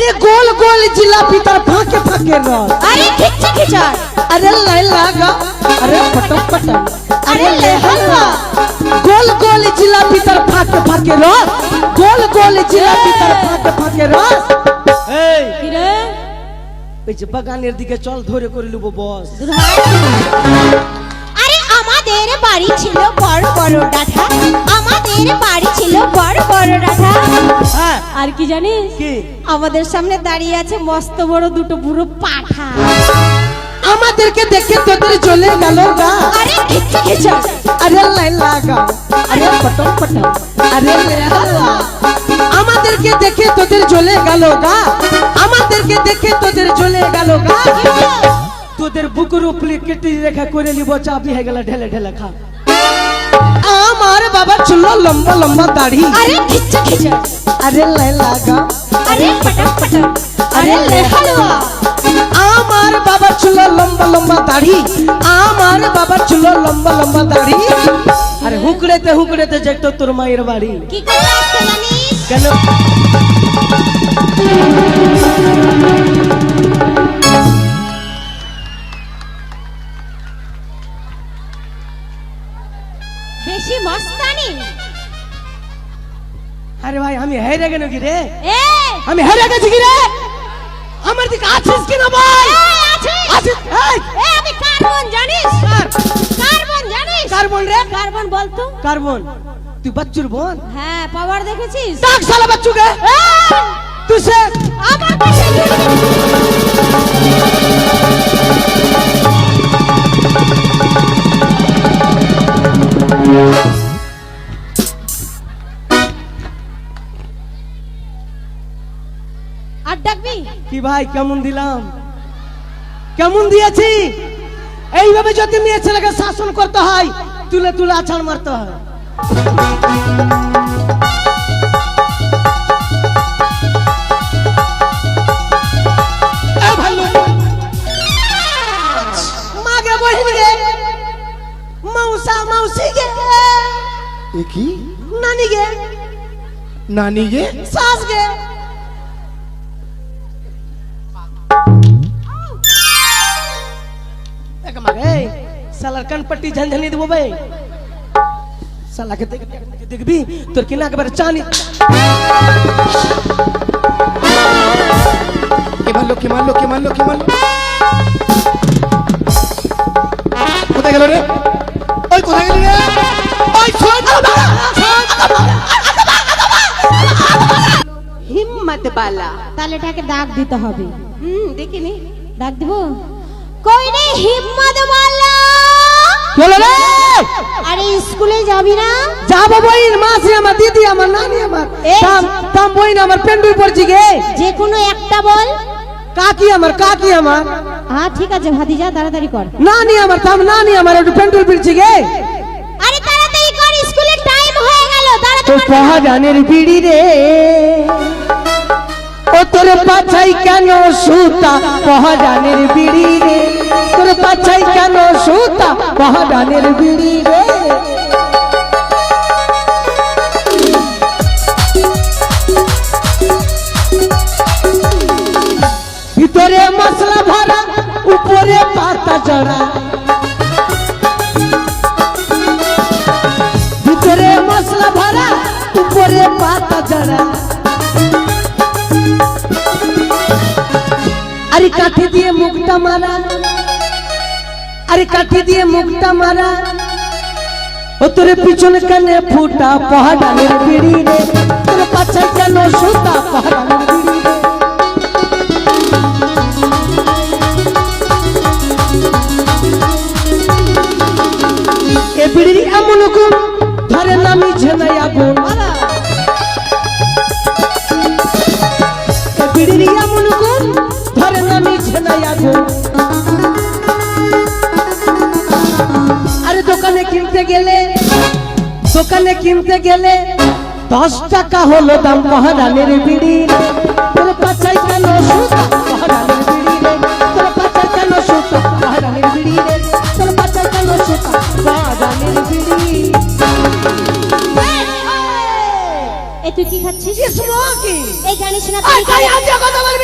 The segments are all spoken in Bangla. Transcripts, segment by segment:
अरे गोल गोल जिलापी तर फाके फाके रस। अरे खिच्चा खिच्चा। अरे ले लागा। अरे पटक पटक। अरे ले हलवा। गोल गोल जिलापी तर फाके फाके रस। गोल गोल जिलापी तर फाके फाके रस। এই কিরে ওই যে বাগানের দিকে চল ধরে করে লুবো বস। আরে আমাদের বাড়ি ছিল বড় বড় ডাঠা, আমাদের বাড়ি ছিল বড় বড় ডাঠা। হ্যাঁ আর কি জানিস কি আমাদের সামনে দাঁড়িয়ে আছে মস্ত বড় দুটো বুড়ো পাঠা। আমাদেরকে দেখে তোদের জ্বলে গেল গা। আরে খিচ্চা খিচ্চা। अरे ले लागा। अरे पटक पटक। अरे ले हलवा। আমাদেরকে দেখে তোদের জ্বলে গেল গা। আমাদেরকে দেখে তোদের জ্বলে গেল গা। তোদের বুকের উপরে কেটে রেখা করে নিব চাবি হয়ে গেল ঢেলে ঢেলে খা। আমার বাবা ছিল লম্বা লম্বা দাড়ি। আরে খিচ্চা খিচ্চা। अरे ले लागा। अरे पटक पटक। अरे ले हलवा। আমার বাবা ছিল লম্বা লম্বা দাড়ি। আমার বাবা ছিল লম্বা লম্বা দাড়ি। আরে হুকড়েতে হুকড়েতে যেত তোর মায়ের বাড়ি। কি করতে আসছে জানিস? কেন বেশি মস্তানি। আরে ভাই আমি হেরে গেল কি রে? এ আমি হেরে গেছি কি রে? আমার দিকে আছিস কি না ভাই? আছিস। এই এ আমি কার্বন জানিস? কার্বন জানিস? কার্বন রে? কার্বন বলতো। কার্বন তুই বাচ্চুর বোন? হ্যাঁ পাওয়ার দেখেছিস? ডাক শালা বাচ্চুকে। তুই সে আমার কাছে আর ডাকবি? কি ভাই কেমন দিলাম? কেমন দিয়েছি? এইভাবে যদি মেয়ে ছেলেকে শাসন করতে হয় তুলে তুলে আছাড় মারতে হয়। মাগে বহিন গে মৌসা মৌসি গে কি নানি গে নানি গে সাস গে एक मागे सालार कानपट्टी झंझनी देबो बे साला के देखबी तोर किना के बारे चानी কে মারলো কে মারলো কে মারলো কে মারলো কোথায় গেল রে ওই কোথায় গেল রে ওই ছোট হিম্মত বালা। তাহলে এটাকে ডাক দিতে হবে। দেখিনি ডাক দিব। কই রে হিম্মত বালা? চলো রে। আরে স্কুলে যাবি না? যাবো বইন মাসি আমার দিদি আমার নানি আমার এই তাম তাম বইন আমার পেন্ডুল পড়ছি গে যে কোনো একটা বল। কাকি আমার হ্যাঁ ঠিক আছে ভাতিজা তাড়াতাড়ি কর। নানি আমার তাম নানি আমার একটু পেন্ডুল পড়ছি গে। আরে তাড়াতাড়ি কর স্কুলের টাইম হয়ে গেল তো তাড়াতাড়ি। পহাজানের বিড়ি রে ও তোর পাছাই কেন সুতা পহাজানের বিড়ি রে তোর পাছাই কেন সুতা পহাজানের বিড়ি রে ভিতরে মশলা ভরা উপরে পাতা জড়া ভিতরে মশলা ভরা উপরে পাতা জড়া अरे काठी दिए मुक्ता मारा अरे काठी दिए मुक्ता मारा ओ तेरे पिछने कने फूटा पहाड़ानेर बिड़ी रे तेरे पाछे केनो सुता पहाड़ानेर बिड़ी रे ए बिड़ी एमन गुण धरे नामी झेनाई आগুন ए बिड़ी एमन गुण ধরে নামি ঝেনাই আগুন আরে দোকানে কিনতে গেলে 10 টাকা হলো দাম পহাড়ানের বিড়ি তোর পাছাই কেন সুতা পহাড়ানের বিড়ি রে তোর পাছাই কেন সুতা পহাড়ানের বিড়ি রে তোর পাছাই কেন সুতা পহাড়ানের বিড়ি। এই তুই কি খাচ্ছিস? স্মোকি এই জানিস না আই আজ কথা বলবি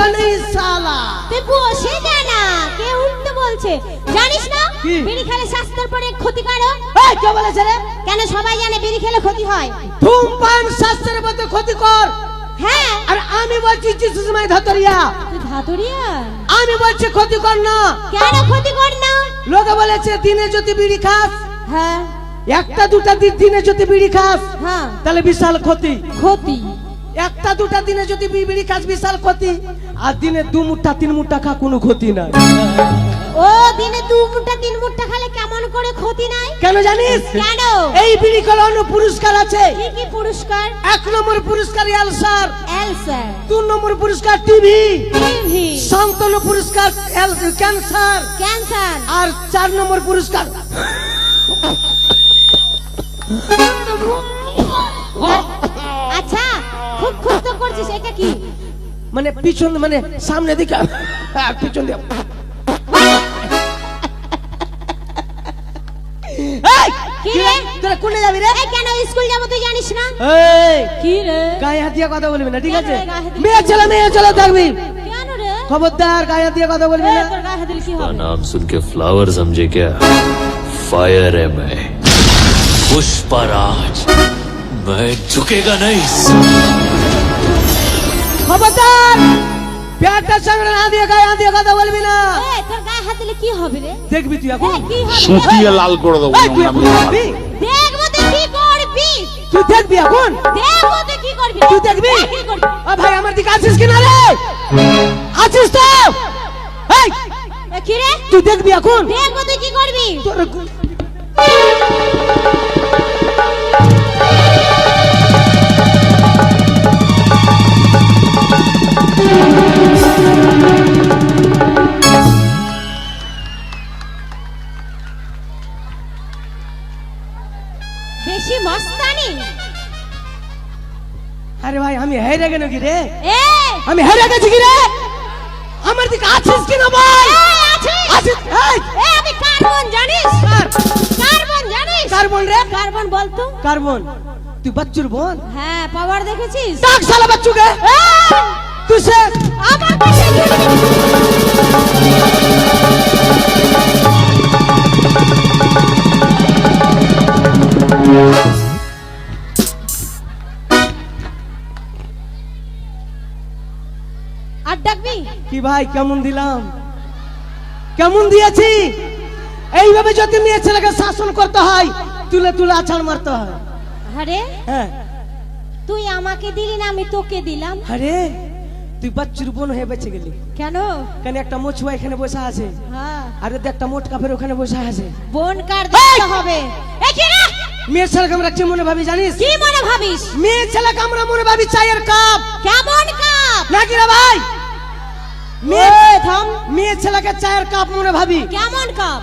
का नहीं साला। তুই বসে যা না, কে উঠতে বলছে জানিস না? কি? বিড়ি খেলে স্বাস্থ্যের পরে ক্ষতিকারক। এই কে বলেছে রে? কেন সবাই জানে বিড়ি খেলে ক্ষতি হয়? ধূমপান স্বাস্থ্যের মধ্যে ক্ষতিকর। হ্যাঁ, আর আমি বলছি জিসুসমাই ধাতরিয়া, তুই ধাতুরিয়া? আমি বলছি ক্ষতিকর না। কেন ক্ষতিকর না? লোকে বলেছে দিনে যদি বিড়ি খাস, হ্যাঁ একটা দুটা দিনে যদি বিড়ি খাস হ্যাঁ, তাহলে বিশাল ক্ষতি। ক্ষতি। একটা দুটা দিনে যদি বিড়ি খাস বিশাল ক্ষতি, আর দিনে 2 মুঠা 3 মুঠা খা কোনো ক্ষতি নাই। ও দিনে 2 মুঠা 3 মুঠা খেলে কেমন করে ক্ষতি নাই? কেন জানিস? কেন? এই বিড়ি খাওয়ানো পুরস্কার আছে। কি কি পুরস্কার? 1 নম্বর পুরস্কার আলসার, অ্যালসার, 2 নম্বর পুরস্কার টিভি, টিভি, 57 পুরস্কার ক্যান্সার, ক্যান্সার, আর 4 নম্বর পুরস্কার আচ্ছা খুব খুব তো করছিস, এটা কি? মানে পিছন মানে সামনে দিকে পিছন দিয়ে। এই কি রে? তোরা কোনে যাবি রে? এই কেন স্কুল যাব তুই জানিস না? এই কি রে? গায়ে হাত দিয়ে কথা বলবি না, ঠিক কেন আছে? রে গায়ে হাত দিয়ে? মেয়ে ছেলে থাকবি, কেন রে? খবরদার গায়ে হাত দিয়ে কথা বলবি এই না। তোর গায়ে হাত দিলে কি का হবে? नाम सुन के फ्लावर समझे क्या? फायर है मैं, पुष्पराज, मैं झुकेगा नहीं। খবরদার পেটটা সামনে না দিয়ে গায়ে হাত দিয়ে কথা বলবি না। এই তোর গায়ে হাত দিলে কি হবে রে? দেখবি তুই এখন, এই, কি হবে? সুটিয়ে লাল করে দেবো এই, তুই এখন দেখবি? দেখবো তুই কি করবি? তুই দেখবি এখন, দেখবো তুই কি করবি? তুই দেখবি? এই, কি করবি? ও ভাই আমার দিকে আছিস কিনা রে? আছিস তো? এই এই, কি রে? তুই দেখবি এখন? দেখবো তুই কি করবি? তোর বেশি মস্তানি। আরে ভাই আমি হেরে গেল কি রে? এই, আমি হেরে গেছি কি রে? আমার দিকে আছিস কিনা ভাই? এই, আছিস? আছিস? এই এই, আমি কার্বন জানিস? কার? কার্বন জানিস? কার্বন রে? কার্বন বলতো? কার্বন তুই বাচ্চুর বোন? হ্যাঁ, পাওয়ার দেখেছিস? ডাক শালা বাচ্চুকে। তুই সে আমার কাছে আর ডাকবি? কি ভাই কেমন দিলাম? কেমন দিয়েছি? এইভাবে যদি মেয়ে ছেলেকে শাসন করতে হয়, তুলে তুলে আছাড় মারতে হয়। আরে হ্যাঁ তুই আমাকে দিলি না, আমি তোকে দিলাম। আরে তুই বাচ্চুর বোন হয়ে বেঁচে গেলি। কেন? কেন একটা মছুয়া এখানে বসে আছে, হ্যাঁ, আর ওদের একটা মোট কাপের ওখানে বসে আছে। বোন কার দিতে হবে? এই কি রে? মেয়ে ছেলেকে আমরা কি মনে ভাবি জানিস? কি মনে ভাবিস? মেয়ে ছেলেকে আমরা মনে ভাবি চায়ের কাপ, কেমন কাপ? নাকি রে ভাই? এই, থাম। মেয়ে ছেলেকে চায়ের কাপ মনে ভাবি। কেমন কাপ?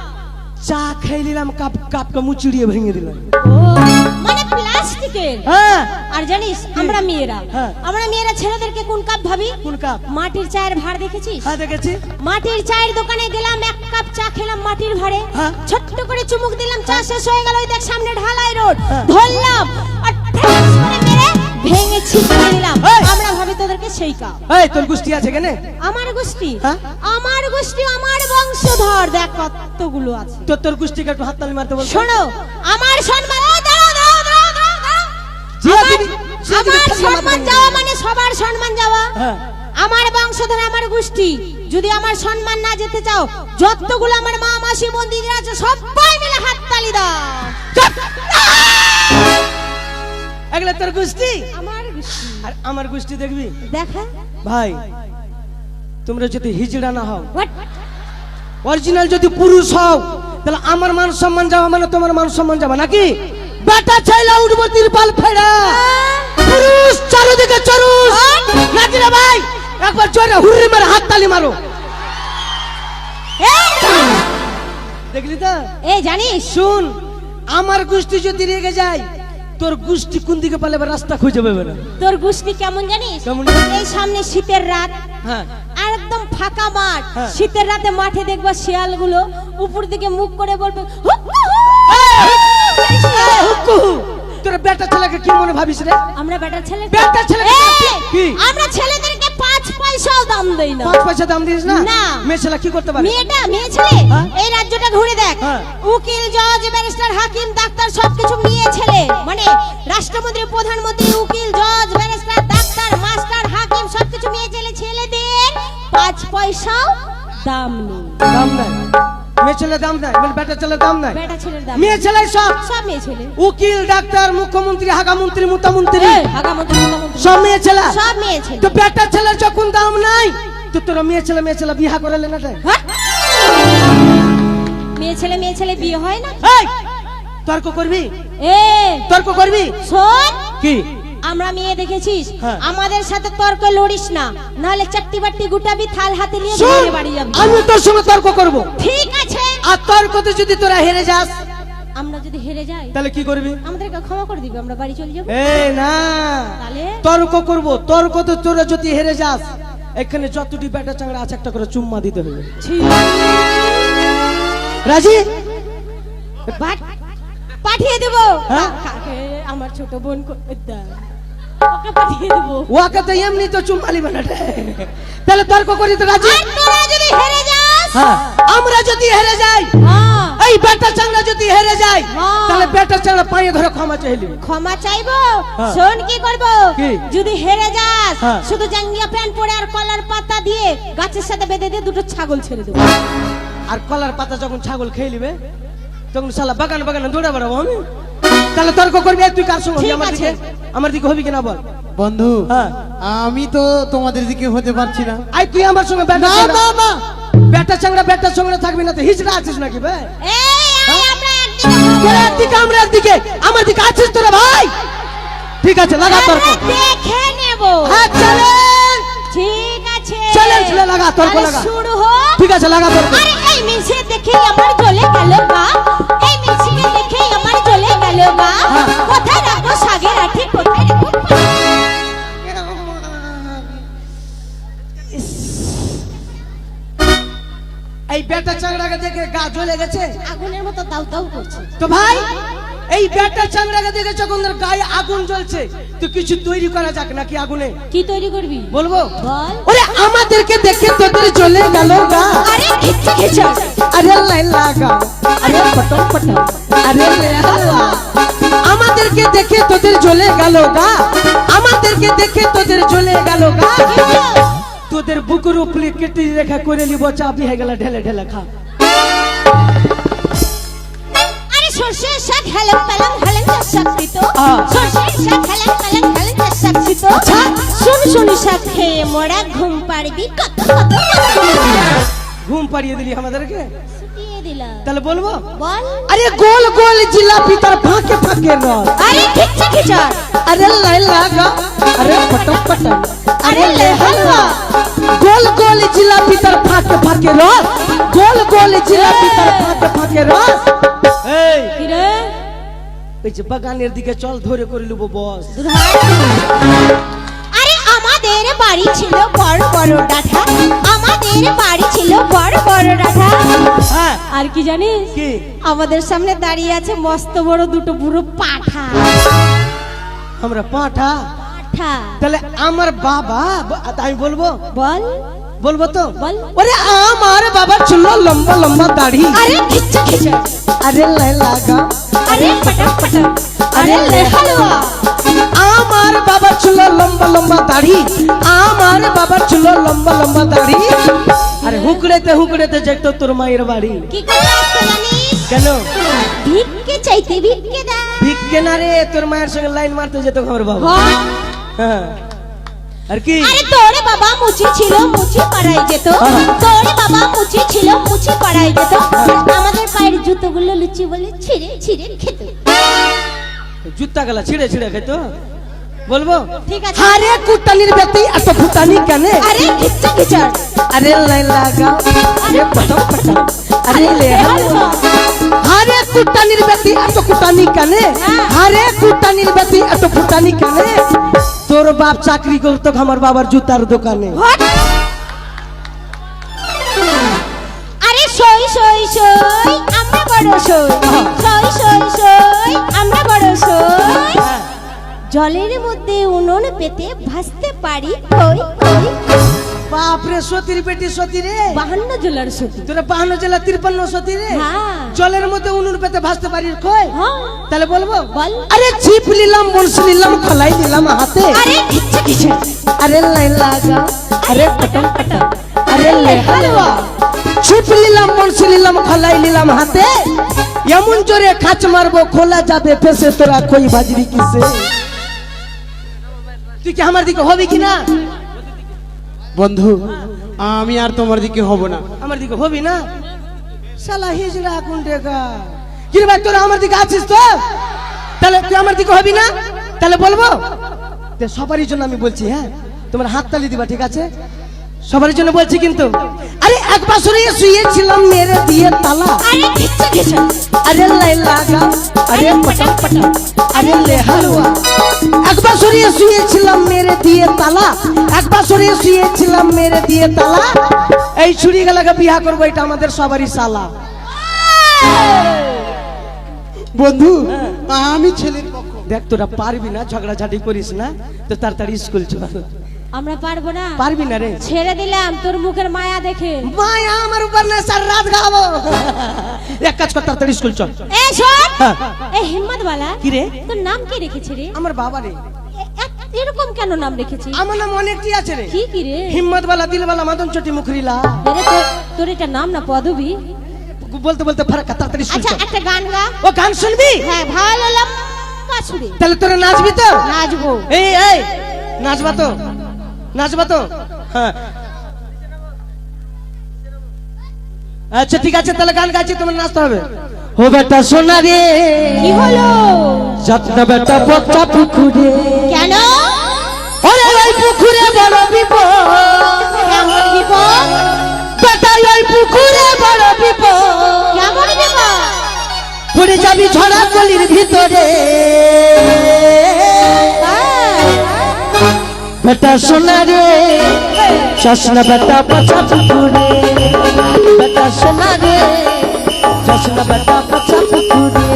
চা খেয়ে নিলাম, কাপকে মুচড়িয়ে ভেঙে দিলাম। ও, মানে প্লাস্টিকের। হ্যাঁ আর জানিস আমরা মেয়েরা, হ্যাঁ। আমরা মেয়েরা ছেলেদেরকে কোন কাপ ভাবি? কোন কাপ? মাটির চায়ের ভাঁড় দেখেছিস? হ্যাঁ দেখেছি। মাটির চায়ের দোকানে গেলাম, 1 কাপ চা খেলাম মাটির ভাঁড়ে, হ্যাঁ। ছোট্ট করে চুমুক দিলাম, চা শেষ হয়ে গেল, ওই দেখ সামনে ঢালাই রোড, হ্যাঁ। ধরলাম আর ঠ্যাস করে মেরে ভেঙে ছিটিয়ে দিলাম। এই! আমরা ভাবি তোদেরকে সেই কাপ। এই তোর গোষ্ঠী আছে কেনে? আমার গোষ্ঠী, হ্যাঁ? আমার গোষ্ঠী, আমার বংশধর, দেখ কতগুলো আছে। তোর গোষ্ঠীকে একটু হাততালি মারতে বল। শোনো, আমার সম্মান, ও দাঁড়াও, দাঁড়াও, দাঁড়াও, দাঁড়াও, দাঁড়াও। জিয়া দিদি, জিয়া দিদি, আমার খালি সম্মান মারতে যাওয়া বল। মানে সবার সম্মান যাওয়া। হ্যাঁ। আমার বংশধর, আমার গোষ্ঠী, যদি আমার সম্মান না যেতে চাও, যতগুলো আমার মা মাসি বোন দিদিরা আছে সবাই মিলে হাততালি দাও। চুপ! এগুলা তোর গোষ্ঠী, আমার গোষ্ঠী আর আমার গোষ্ঠী দেখবি দেখা। ভাই। তোমরা যদি হিজড়া না হও, What? অরিজিনাল যদি পুরুষ হও, তাহলে আমার মান সম্মান যাওয়া মানে তোমার মান সম্মান যাবে নাকি? বেটা চাইলা উঠবো তিরপাল ফেড়া, পুরুষ চারদিকে চরুষ, নাকি রে ভাই? একবার জোরে হুররি মারে হাততালি মারো। এই, দেখলি তো? এই জানিস, শুন, আমার গোষ্ঠী যদি রেগে যায়, তোর গোষ্ঠী কোন দিকে পালাবে রাস্তা খুঁজে পাবে না। তোর গোষ্ঠী কেমন জানিস? কেমন? এই সামনে শীতের রাত, হ্যাঁ আর একদম ফাঁকা মাঠ, হ্যাঁ। শীতের রাতে মাঠে দেখবা শিয়ালগুলো উপর দিকে মুখ করে বলবে হুক হুক হুক। জানিস না? হুক্কু, তোর বেটা ছেলেকে কি মনে ভাবিস রে? আমরা বেটার ছেলে, বেটার ছেলেকে এই, কি? আমরা ছেলেদেরকে 5 পয়সাও দাম দেই না। 5 পয়সা দাম দিস না? না। মেয়ে ছেলে কি করতে পারে? মেয়ে ছেলে হ্যাঁ? এই রাজ্যটা ঘুরে দেখ, হ্যাঁ। উকিল, জজ, ব্যারিস্টার, হাকিম, ডাক্তার সবকিছু মেয়ে ছেলে। মানে রাষ্ট্রমন্ত্রী, প্রধানমন্ত্রী, উকিল, জজ, ব্যারিস্টার, ডাক্তার, মাস্টার, হাকিম সবকিছু মেয়ে ছেলে। ছেলেদের 5 পয়সাও দাম নেই। দাম নাই? মেয়ে ছেলে দাম নাই, মানে বেটা ছেলে দাম নাই? বেটা ছেলের দাম মেয়ে ছেলে সব সব মেয়ে ছেলে। উকিল, ডাক্তার, মুখ্যমন্ত্রী, হাগামন্ত্রী, মুতামন্ত্রী হাগামন্ত্রী, মুতামন্ত্রী সব মেয়ে ছেলে। সব মেয়ে ছেলে। তো বেটা ছেলের যখন দাম নাই তো তোরা মেয়ে ছেলে বিয়া করালে না? হ্যাঁ? মেয়ে ছেলে বিয়ে হয় না? এই তর্ক করবি? এ তর্ক করবি? শোন, কি আমরা মেয়ে দেখেছিস, হ্যাঁ। আমাদের সাথে তর্ক লড়িস না, নাহলে চারটি বাটি গুটাবি, থাল হাতে নিয়ে শোন, ঘুরে বাড়ি যাবি। আমি তোর সঙ্গে তর্ক করব। ঠিক আছে। আর তর্কতে যদি তোরা হেরে যাস আমরা যদি হেরে যাই তাহলে কি করবি? আমাদেরকে ক্ষমা করে দিবি, আমরা বাড়ি চলে যাবো। এই না, তাহলে তর্ক করব। তর্কতে তোরা যদি হেরে যাস এখানে যতটি বেটা চাংড়া আছে একটা করে চুম্মা দিতে হবে। রাজি? পাঠিয়ে দেবো। হ্যাঁ? কাকে? আমার ছোট বোন ওকে পাঠিয়ে দেবো। ওকে তো এমনি তো চুম্মা লিবে না রে। তাহলে তর্ক করি তো রাজি? আর তোরা যদি হেরে যাস, হ্যাঁ, আমরা যদি হেরে যাই, হ্যাঁ, এই বেটা চাংড়া যদি হেরে যায় হ্যাঁ। তাহলে বেটা চাংড়া পায়ে ধরে ক্ষমা চাইলি। ক্ষমা চাইবো। হ্যাঁ। শোন কি করব, কি? যদি হেরে যাস হ্যাঁ। শুধু জাঙ্গিয়া প্যান্ট পরে আর কলার পাতা দিয়ে গাছের সাথে বেঁধে দিয়ে দুটো ছাগল ছেড়ে দেবো। আর কলার পাতা যখন ছাগল খেয়ে নিবে তখন শালা বাগান বাগানে দৌড়ে বেড়াবো আমি। তাহলে তর্ক করবি? তুই কার সঙ্গে হবি? ঠিক আমার আছে। দিকে, আমার দিকে হবি কিনা বল? বন্ধু হ্যাঁ। আমি তো তোমাদের দিকে হতে পারছি না। আই তুই আমার সঙ্গে বেটা চাংড়া বেটা চাংড়া বেটার সঙ্গে থাকবি না তো হিজড়া আছিস নাকি বে? আমরা একদিকে তোরা একদিকে আমরা একদিকে, আমার দিকে আছিস তোরা ভাই? ঠিক আছে, লাগা তর্ক। আমরা দেখে নেব। হ্যাঁ চ্যালেঞ্জ, ঠিক আছে, চ্যালেঞ্জ লাগা, তর্ক তাহলে লাগা। শুরু হোক। ঠিক আছে, লাগা তর্ক। আরে এই মিছে দেখে আমার জ্বলে গেল গা, এই মিছিকে দেখে আমার জ্বলে গেল গা। হ্যাঁ। কোথায় রাখবো সাগের আঠি, কোথায় রাখবো? এই বেটা চাংড়াকে দেখে গা জ্বলে গেছে আগুনের মতো দাউ দাউ করছে। তো ভাই, এই বেটা চাংড়াকে দেখে যখন ওর গায়ে আগুন জ্বলছে তো কিছু তৈরি করা যাক নাকি আগুনে? কি তৈরি করবি বলবো? বল। ওরে আমাদেরকে দেখে তোদের জ্বলে গেল গা। আরে খিচে খিচে, আরে লাই লাগা, আরে পটম পটম, আরে লে হালুয়া। আমাদেরকে দেখে তোদের জ্বলে গেল গা, আমাদেরকে দেখে তোদের জ্বলে গেল গা। তোদের বুকের উপরে কেটে রেখা করে নিব, চাপি হয়ে গেল ঢেলে ঢেলে খা। আরে সরষের শাক হেলেম পালাম হেলেম শাকছি তো, হ্যাঁ। সরষের শাক হেলেম পালাম হেলেম শাকছি তো। আচ্ছা। শুন শাক খেয়ে মোরা ঘুম পাড়বি কত কত কত। ঘুম পাড়িয়ে দিলি আমাদেরকে, ছুটিয়ে দিলাম। তাহলে বলবো? বল। আরে গোল গোল জিলাপি তার ফাঁকে ফাঁকে রস। আরে খিচে খিচে, আরে লাই লাগা, আরে পটম পটম, আরে লে হালুয়া। গোল গোল জিলাপি তার ফাঁকে ফাঁকে রস, গোল গোল জিলাপি তার ফাঁকে ফাঁকে রস। এই কি রে? ওই যে বাগানের দিকে চল, ধরে করে নেবো বস। আরে আমাদের বাড়ি ছিল বড় বড় ডাঠা, আমাদের বাড়ি ছিল বড় বড় ডাঠা। হ্যাঁ, আর কি জানিস? কি? আমাদের সামনে দাঁড়িয়ে আছে মস্ত বড় দুটো বুড়ো পাঠা। আমরা পাঁঠা? পাঠা। তাহলে আমার বাবা, আমি বলবো? বল। বলবো তো? বল। ওরে আমার বাবা ছিল লম্বা লম্বা দাড়ি। আরে খিচে খিচে, আরে লাই লাগা, আরে পটম পটম, আরে লে হালুয়া। আমার বাবা ছিল লম্বা লম্বা দাড়ি, আমার বাবা ছিল লম্বা লম্বা দাড়ি। আরে হুকড়েতে হুকড়েতে যেত তোর মায়ের বাড়ি। কি করে আসতে জানিস? কেন? ভিক্ষে চাইতে ভিক্ষে দাও। ভিক্ষে না রে, তোর মায়ের সঙ্গে লাইন মারতে যেত আমার বাবা। হ্যাঁ, আর কি? আরে তোর বাবা মুচি ছিল, মুচি পাড়াই যেত। হ্যাঁ। তোর বাবা মুচি ছিল, মুচি পাড়াই যেত। আমাদের পায়ের জুতোগুলো লুচি বলে ছিঁড়ে ছিঁড়ে খেত। জুতা গেলা ছিঁড়ে ছিঁড়ে খেতো? বলবো? ঠিক আছে। আরে কুটানির বেটি এত ফুটানি কেনে? আরে খিচে খিচে, আরে লাই লাগা, আরে পটম পটম, আরে লে হালুয়া। আরে কুটানির বেটি এত কুটানি কেনে? আরে কুটানির বেটি এত ফুটানি কেনে? তোর বাপ চাকরি করতো আমার বাবার জুতার দোকানে। আরে সই সই সই আমরা বড় সই, সই সই সই আমরা বড় সই। জলের মধ্যে উনুন পেতে ভাসতে পারি কই কই। বাপরে সতীর বেটি সতী রে 52 জেলার সতী। তোরা 52 জেলা 53 সতী রে হ্যাঁ। জলের মধ্যে উনুন পেতে ভাসতে পারিস কই হ্যাঁ। তাহলে বলবো বল। আরে ছিপ নিলাম বংশ নিলাম খলাই নিলাম হাতে আরে কিচ্ছু কিচ্ছু। আরে লাইন লাগা আরে পটম পটম আরে লে হালুয়া ছিপ নিলাম বংশ নিলাম খলাই নিলাম হাতে এমন জোরে খাচ মারবো খোলা যাবে ফেসে তোরা কই বাজরি কিসে তুই কি আমার দিকে হবি কিনা বন্ধু আমি আর তোমার দিকে হব না। আমার দিকে হবি না শালা হিজড়া কোন দেখা কি রে ভাই তোরা আমার দিকে আছিস তো তাহলে তুই আমার দিকে হবি না তাহলে বলবো তে সবারই জন্য আমি বলছি হ্যাঁ তোমার হাত তালি দিবা ঠিক আছে সবারই জন্য বলছি কিন্তু আরে এক বছরে শুয়েছিলাম মেরে দিয়ে তালা আরে কিচ্ছু কিচ্ছু। আরে লাই লাগা আরে পটম পটম আরে লে হালুয়া এক বছরে শুয়েছিলাম মেরে দিয়ে তালা এক বছরে শুয়েছিলাম মেরে দিয়ে তালা এই ছুরি গেলাকে বিয়া করবো এটা আমাদের সবারই সালা বন্ধু আমি ছেলের পক্ষ। দেখ তোরা পারবি না ঝগড়াঝাটি করিস না তো তাড়াতাড়ি স্কুল চল আমরা পারবো না। পারবি না রে ছেড়ে দিলাম তোর মুখের মায়া দেখে। মায়া আমার উপর না সারা রাত গাবো এক কাজ কর তাড়াতাড়ি স্কুল চল এই শোন হ্যাঁ। এই হিম্মত বালা কি রে তোর নাম কি রেখেছিস রে? আমার বাবা রে এরকম কেন নাম রেখেছিস? আমার নাম অনেকটি আছে রে কি কি রে? হিম্মত वाला दिल वाला मदन चोटी मुखरीला আরে তোর এটা নাম না পদবী? বলতে বলতে ফারাক তাড়াতাড়ি স্কুল আচ্ছা চল একটা গান গা। ও গান শুনবি হ্যাঁ ভালো লম্বা ছুরি তাহলে তোরা নাচবি তো নাচবো। এই এই নাচবা তো নাচবা তো হ্যাঁ আচ্ছা ঠিক আছে তাহলে গান গাইছি তোমার নাচতে হবে ও বেটা সোনা রে কি হলো? যত্ন বেটা পচা পুকুরে কেন? ওরে ওই পুকুরে বড় বিপদ কেমন বিপদ? বেটা ওই পুকুরে বড় বিপদ কেমন বিপদ? পড়ে যাবি ঝড়া গলির ভিতরে বেটা সোনা রে চশনা বেটা পচা পুকুরে বেটা সোনা রে চশনা বেটা পচা পুকুরে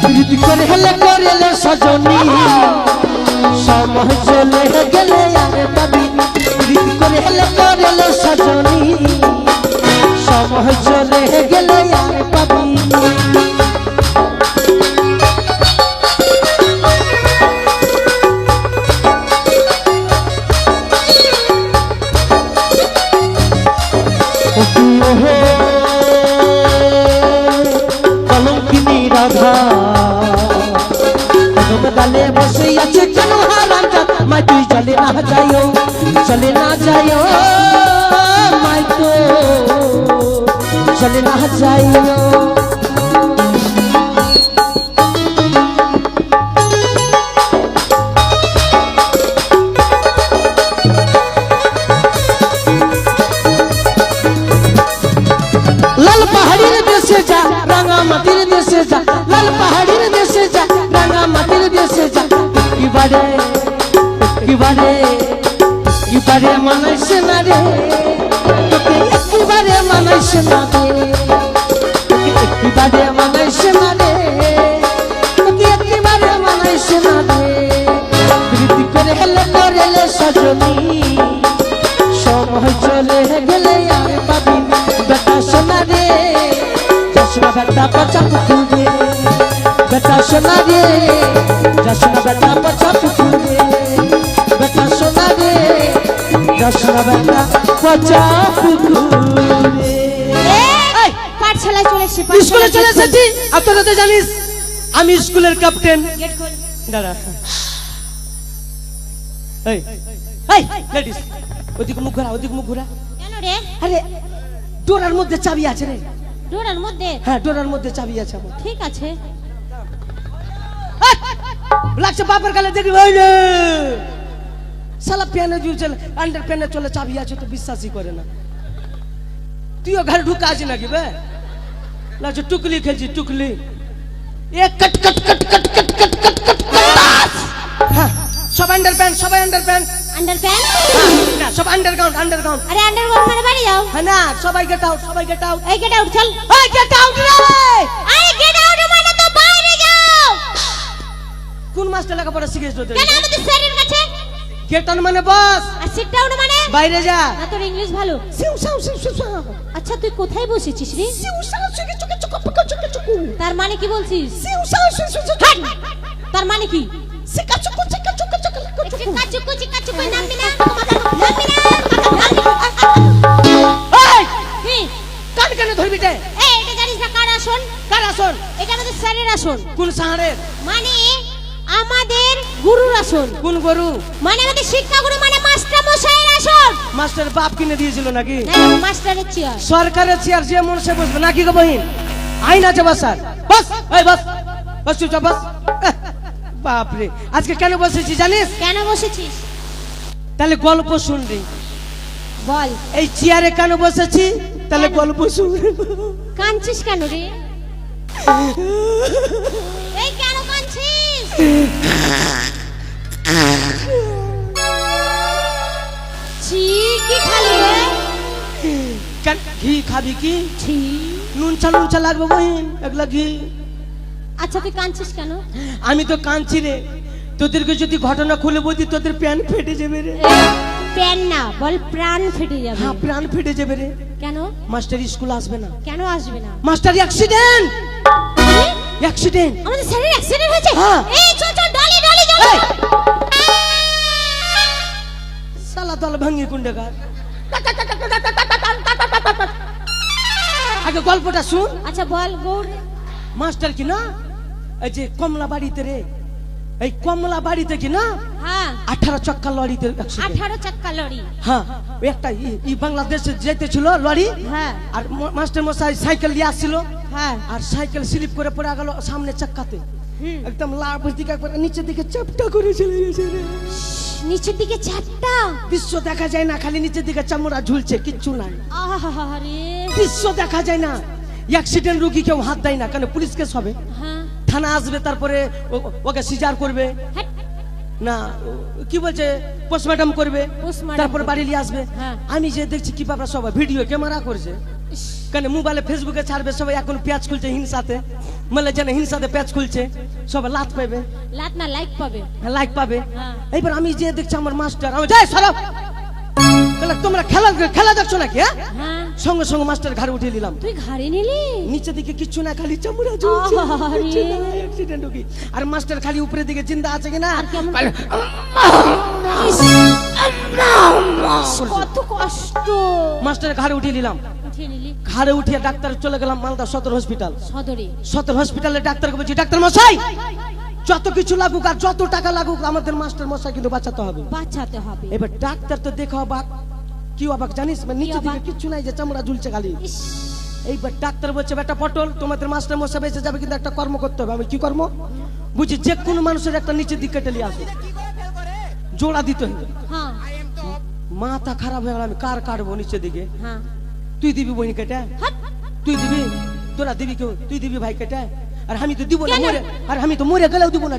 প্রীতি করে হেলে করেলে সজনী সময় চলে গেলে আরে পাবি প্রীতি করে হেলে করেলে সজনী সময় চলে গেলে আরে পাবি কলঙ্কিনী রাধা গালে বসে আছে কেন হারাম মাই তুই চলে না যাইও চলে না যাইও মাই তো চলে না যাইও লাল পাহাড়ির দেশে যা রাঙা মাটির দেশে যা লাল পাহাড়ির দেশে যা রাঙা মাটির দেশে যা কিবারে কিবারে কিবারে মানাইছে না রে তোকে কিবারে মানাইছে না রে তোকে কিবারে মানাইছে না রে তোকে কিবারে মানাইছে না রে প্রীতি করে হেলে করেলে সজনী সময় চলে গেলে আর পাবি বেটা সোনা রে চশমা বেটা পচা পুকুরে বেটা সোনা রে চশমা বেটা পচা পুকুরে বেটা সোনা রে চশমা বেটা পচা পুকুরে এই পাঠশালায় চলে এসেছি। স্কুলে চলে এসেছি আর তোরা তো জানিস আমি স্কুলের ক্যাপ্টেন গেট খোল। দাঁড়া এই এই লেডিস ওদিকে মুখ ঘোরা ওদিকে মুখ ঘোরা কেন রে? আরে ডোরার মধ্যে চাবি আছে রে ডোরার মধ্যে? হ্যাঁ ডোরার মধ্যে চাবি আছে আমার ঠিক আছে। লাগছে বাপের গালে দেখবি ওই রে শালা প্যানে চলে আন্ডার প্যানে চলে চাবি আছে তো বিশ্বাসই করে না তুইও ঘরে ঢুকে আছিস নাকি বে লাগছে টুকলি খেলছি টুকলি এ কট কট কট কট কট কট কট কট হ্যাঁ সব আন্ডার প্যান্ট সবাই আন্ডার প্যান্ট আন্ডারপ্যান্ট না সব আন্ডারগ্রাউন্ড আন্ডারগ্রাউন্ড আরে আন্ডারগ্রাউন্ড মানে বাড়ি যাও হ্যাঁ না সবাই গেট আউট সবাই গেট আউট এই গেট আউট চল এই গেট আউট রে আরে গেট আউট মানে তো বাইরে যাও কোন মাস্টার লেখাপড়া শিখেছ তোদের কেন আমাদের স্যারের কাছে গেট আউট মানে বস আর সিট ডাউন মানে বাইরে যা না তোর ইংলিশ ভালো সিউ সাউ সিউ সিউ সাউ আচ্ছা তুই কোথায় বসেছিস রে সিউ সাউ চুকে চুকে চুকে চুকে চুকে চুকে তার মানে কি বলছিস সিউ সাউ সিউ সিউ সিউ তার মানে কি সিকা চুকু চিকা চুকে চুকে চিকা চুকু নামবি না নামবি না এই কি কান কেন ধরবি তে এই এটা জানিস না কার আসন কার আসন এটা আমাদের স্যারের আসন কোন সাহারের মানে আমাদের গুরুর আসন কোন গরু মানে আমাদের শিক্ষাগুরু মানে মাস্টার মশাইয়ের আসন মাস্টার বাপ কিনে দিয়েছিল নাকি না মাস্টারের চেয়ার সরকারের চেয়ার যে মনসে বসবে নাকি গো বহিন আইন আছে বসার বস এই বস বস চুপ বস বাপ রে আজকে কেন বসেছি জানিস কেন বসেছিস তাহলে গল্প শুনবি বল এই চেয়ারে কেন বসেছি তাহলে গল্প শুনবি কাঁদছিস কেন রে এই কেন কাঁদছিস ছি কি খালি রে কেন ঘি খাবি কি ছি নুন চা লাগবে বহিন একলা ঘি আচ্ছা তুই কাঁদছিস কেন আমি তো কাঁদছি রে তোদেরকে যদি ঘটনা খুলে বলতি তোদের প্যান ফেটে যাবে রে প্যান না বল প্রাণ ফেটে যাবে হ্যাঁ প্রাণ ফেটে যাবে রে কেন মাস্টার স্কুল আসবে না কেন আসবে না মাস্টার অ্যাক্সিডেন্ট অ্যাক্সিডেন্ট আমাদের স্যারের অ্যাক্সিডেন্ট হয়েছে হ্যাঁ। এই চল চল ডলি ডলি চল এই! সালা দল ভাঙি কুন্ডেকার আগে গল্পটা শুন আচ্ছা বল গৌর মাস্টার কি না এই যে কমলা বাড়িতে রে এই কমলা বাড়িতে কি না হ্যাঁ 18 চক্কা লরিতে accident। 18 চাক্কা লরি হ্যাঁ ওই একটা বাংলাদেশে যেতে ছিল লরি হ্যাঁ আর মাস্টার মশাই সাইকেল নিয়ে আসছিল হ্যাঁ আর সাইকেল স্লিপ করে পড়ে গেল সামনে চাক্কাতে একদম লাভ দিকে একবার নিচের দিকে চাপটা করে চলে গেছে রে নিচের দিকে চারটা দৃশ্য দেখা যায় না খালি নিচের দিকে চামড়া ঝুলছে কিচ্ছু নাই আহারে দৃশ্য দেখা যায় না অ্যাক্সিডেন্ট রোগী কেউ হাত দেয় না কারণ পুলিশ কেস হবে হ্যাঁ থানা আসবে তারপরে ওকে সিজার করবে হ্যাট, না কি বলছে পোস্টমর্টম করবে Postmortem তারপর করবে। বাড়ি নিয়ে আসবে হ্যাঁ। আমি যে দেখছি কি বাবা সবাই ভিডিও ক্যামেরা করছে ইস, কেন মোবাইলে ফেসবুকে ছাড়বে সবাই এখন পেঁয়াজ খুলছে হিংসাতে মানে যেন হিংসাতে পেঁয়াজ খুলছে সবাই লাত পাবে লাত না লাইক পাবে লাইক পাবে হ্যাঁ। এইবার আমি যে দেখছি আমার মাস্টার আমি যাই সরব বলে তোমরা খেলা দেখছো নাকি হ্যাঁ হ্যাঁ সঙ্গে সঙ্গে মাস্টার ঘরে উঠিয়ে নিলাম তুই ঘাড়ে নিলি নিচে দিকে কিচ্ছু না খালি চামড়া ঝুলছে আহারে। অ্যাক্সিডেন্ট রোগী আর মাস্টার খালি উপরের দিকে জিন্দা আছে কিনা আর কেমন বলে, ইস, কত কষ্ট মাস্টার ঘরে উঠিয়ে নিলাম উঠিয়ে নিলি ঘরে উঠিয়ে ডাক্তার চলে গেলাম মালদা সদর হসপিটাল সদরে সদর হসপিটালে ডাক্তারকে বলছি ডাক্তার মশাই যত কিছু লাগুক আর যত টাকা লাগুক আমাদের মাস্টার মশাই কিন্তু বাঁচাতে হবে বাঁচাতে হবে এবার ডাক্তার তো দেখো অবাক কি অবাক জানিস মানে নিচে দিকে অবাক? কিচ্ছু নাই যে চামড়া ঝুলছে খালি ইস, এইবার ডাক্তার বলছে বেটা পটল তোমাদের মাস্টার মশাই বেঁচে যাবে কিন্তু একটা কর্ম করতে হবে আমি কি কর্ম বুঝি যে কোনো মানুষের একটা নিচের দিকে কেটে নিয়ে আসো জোড়া দিতে হবে হ্যাঁ মাথা খারাপ হয়ে গেল আমি কার কাটবো নিচের দিকে হ্যাঁ তুই দিবি বইনি কেটে হাট, তুই দিবি তোরা দিবি কেউ তুই দিবি ভাই কেটে আর আমি তো দিব না কেন? মরে আর আমি তো মরে গেলেও দিব না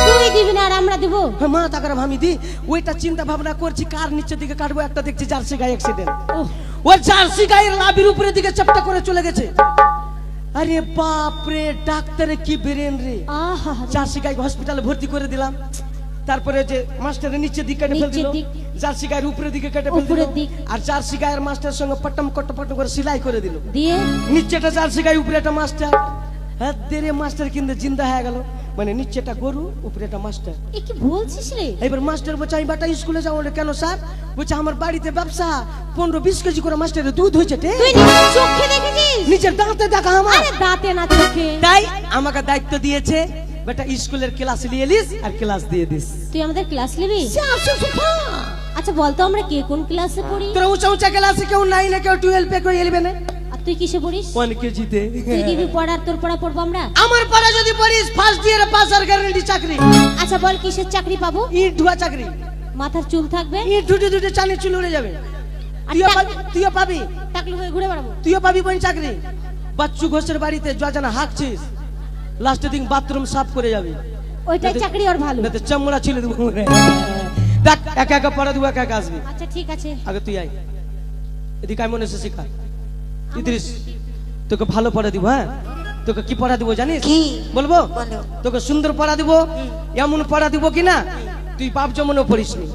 তুই দিবি না আর আমরা দিব মাথা খারাপ আমি দি ওইটা চিন্তা ভাবনা করছি কার নিচের দিকে কাটবো একটা দেখছি জার্সি গায়ে অ্যাক্সিডেন্ট ওহ, ওই জার্সি গায়ের লাভির উপরের দিকে চাপটা করে চলে গেছে আরে বাপ রে ডাক্তারে কি বেরেন রে আহা জার্সি গায়ে হসপিটালে ভর্তি করে দিলাম তারপরে যে মাস্টারের নিচের দিকে কেটে ফেল দিল নিচের দিক। জার্সি গায়ের উপরের দিকে কেটে ফেল দিল উপরের দিক। আর জার্সি গায়ের মাস্টারের সঙ্গে পট্টম কট্টপট্ট করে সেলাই করে দিল দিয়ে নিচেটা জার্সি গায়ে উপরে একটা মাস্টার হ্যাঁ দেরে মাস্টার কিন্তু জিন্দা হয়ে গেল মানে নিচেটা গরু উপরে একটা মাস্টার এ কি বলছিস রে এবার মাস্টার বলছে আমি বাটা স্কুলে যাবো না কেন স্যার বলছে আমার বাড়িতে ব্যবসা 15-20 কেজি করে মাস্টারের দুধ হয়েছে রে তুই নিজের চোখে দেখেছিস নিজের দাঁতে দেখা আমার আরে দাঁতে না চোখে তাই আমাকে দায়িত্ব দিয়েছে বেটা স্কুলের ক্লাস নিয়ে এলিস আর ক্লাস দিয়ে দিস তুই আমাদের ক্লাস নিবি আচ্ছা বলতো আমরা কে কোন ক্লাসে পড়ি তোরা উঁচা উঁচা ক্লাসে কেউ 9 কেউ 12 কেউ 11 আর তুই কিসে পড়িস? 1 কেজিতে। তুই দিবি পড়ার, তোর পড়া পড়বো আমরা। আমার পড়া যদি পড়িস ফার্স্ট ইয়ারে পাস আর গ্যারান্টি চাকরি। আচ্ছা বল কিসের চাকরি পাবো? ইট ধোয়া চাকরি। মাথার চুল থাকবে, ইট ধুটে ধুটে চানি চুল উড়ে যাবে। তুইও পাবি টাকলু হয়ে ঘুরে বেড়াবো। তুইও পাবি বোন চাকরি। বাচ্চু ঘোষের বাড়িতে জানা হাঁকছিস, লাস্টের দিন বাথরুম সাফ করে যাবি। ওইটাই চাকরি ওর ভালো। না তো চামড়া ছিল দেবো। দেখ একা একা পড়া দেবো, একা একা আসবি। আচ্ছা ঠিক আছে। আগে তুই আয় এদিকে, আয় মনে এসে শিখা। ইদ্রিস তোকে ভালো পড়া দিব। হ্যাঁ তোকে কি পড়া দিব জানিস? বলবো তোকে সুন্দর পড়া দিব, এমন পড়া দিব কিনা তুই বাপ যেমনও পড়িস নি।